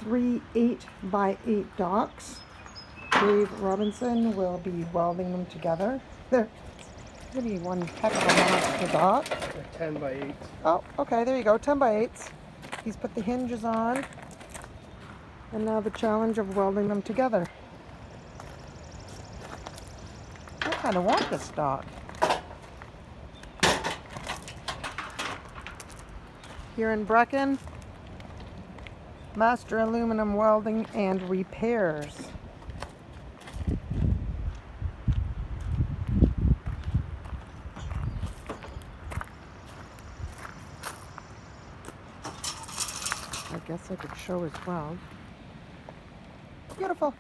3 8x8 docks. Dave Robinson will be welding them together. They're going to be one heck of a monster dock. They're 10x8. Oh, okay, there you go, 10x8s. He's put the hinges on. And now the challenge of welding them together. I kind of want this dock. Here in Brecken, Master Aluminum Welding and Repairs. I guess I could show as well. Beautiful.